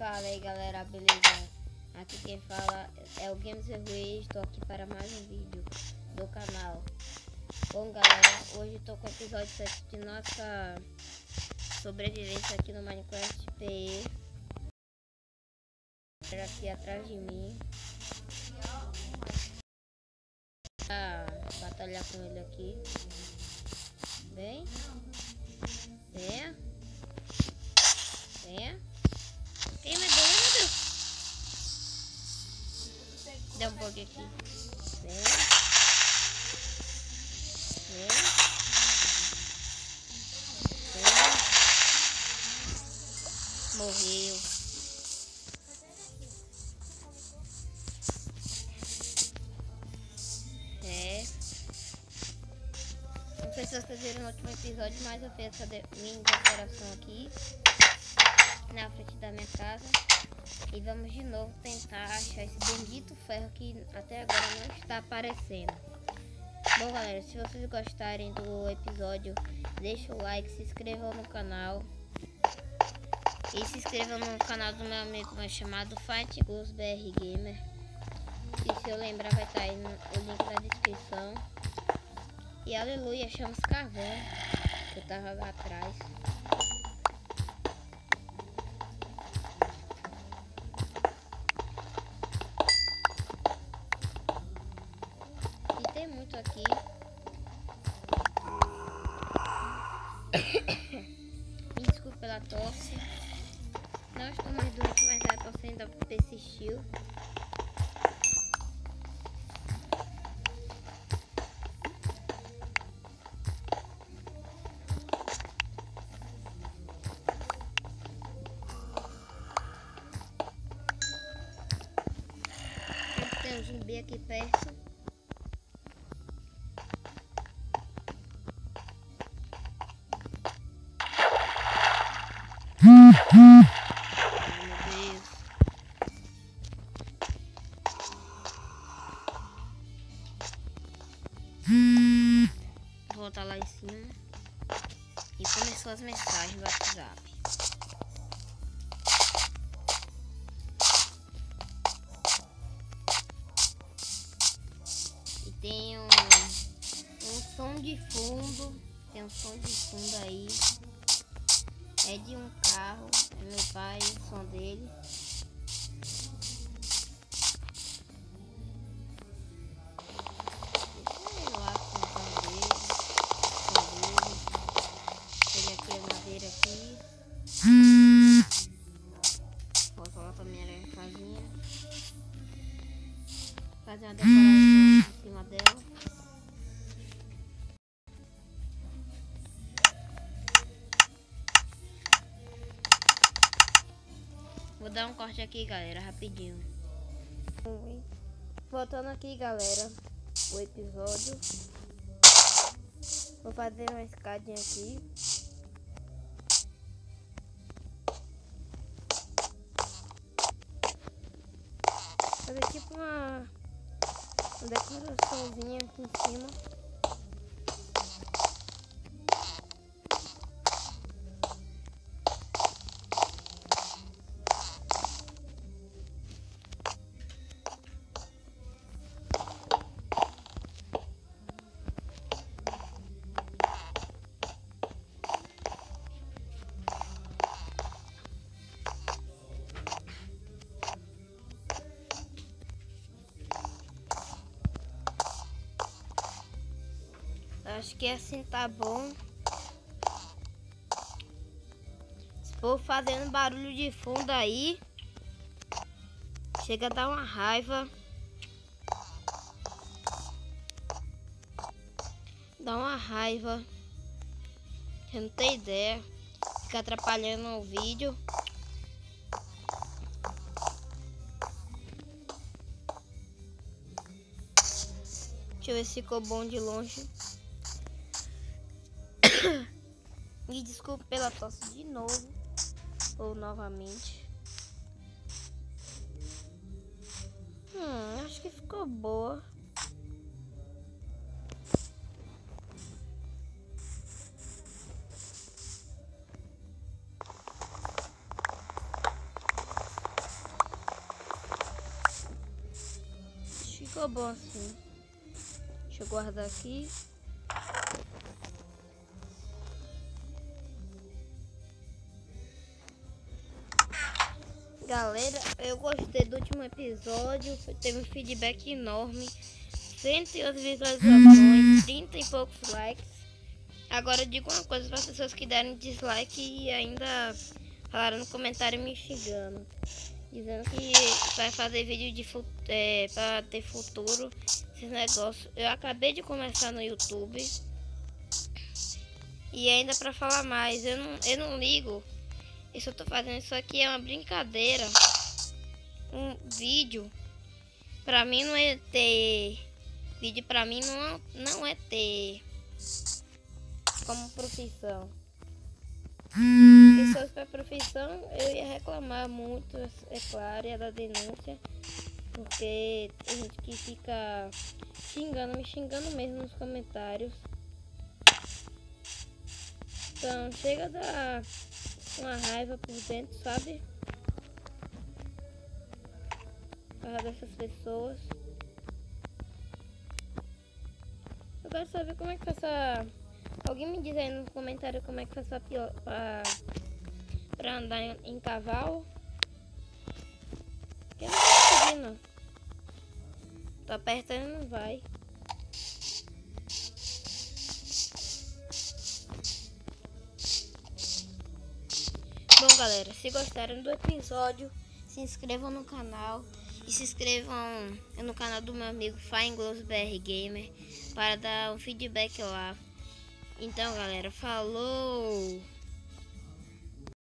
Fala aí galera, beleza? Aqui quem fala é o Games Rui. Estou aqui para mais um vídeo do canal. Bom galera, hoje estou com o episódio 7 de nossa sobrevivência aqui no Minecraft PE. Aqui atrás de mim, batalhar com ele aqui. Vem, venha, venha. Ei, meu Deus, dá um pouquinho aqui. Vem, vem, vem. Morreu. Não sei se vocês viram no último episódio, mas eu fiz essa minha decoração aqui na frente da minha casa. E vamos de novo tentar achar esse bendito ferro que até agora não está aparecendo. Bom galera, se vocês gostarem do episódio, deixa o like, se inscrevam no canal. E se inscrevam no canal do meu amigo chamado Fight Goose BR Gamer. E se eu lembrar vai estar aí o link na descrição. E aleluia, achamos carvão que eu tava lá atrás. E tem muito aqui. Me desculpe pela tosse. Não estou mais doente, mas a tosse ainda persistiu. Tem um zumbi aqui perto. Ai, meu Deus. Vou voltar lá em cima. E começou as mensagens do WhatsApp. Tem um som de fundo. Tem um som de fundo aí. É de um carro. É meu pai, o som dele. Deixa eu lá com o som dele. Peguei aqui a madeira aqui. Vou colocar minha casinha. Fazer uma decoração em cima dela. Vou dar um corte aqui, galera, rapidinho. Voltando aqui, galera, o episódio. Vou fazer uma escadinha aqui. Fazer tipo uma decoraçãozinha aqui em cima. Acho que assim tá bom. Se for fazendo barulho de fundo aí, chega a dar uma raiva. Dá uma raiva. Você não tem ideia. Fica atrapalhando o vídeo. Deixa eu ver se ficou bom de longe. Me desculpe pela tosse de novo. Ou novamente. Acho que ficou boa. ficou bom assim. Deixa eu guardar aqui. Galera, eu gostei do último episódio, teve um feedback enorme, 108 visualizações, 30 e poucos likes. Agora eu digo uma coisa para as pessoas que deram dislike e ainda falaram no comentário me xingando, dizendo que vai fazer vídeo de para ter futuro, esses negócios. Eu acabei de começar no YouTube e ainda para falar mais, eu não ligo. Isso eu tô fazendo isso aqui é uma brincadeira. Um vídeo pra mim não é ter vídeo, pra mim não é ter como profissão. Se fosse pra profissão eu ia reclamar muito, é claro, ia dar denúncia, porque tem gente que fica me xingando mesmo nos comentários. Então chega a dar uma raiva por dentro, sabe? Por causa dessas pessoas. Eu quero saber como é que faz essa... Alguém me diz aí no comentário como é que faz pra andar em cavalo. Eu não tô conseguindo. Tô apertando e não vai. Bom, galera, se gostaram do episódio, se inscrevam no canal e se inscrevam no canal do meu amigo Fainglows BR Gamer para dar um feedback lá. Então, galera, falou!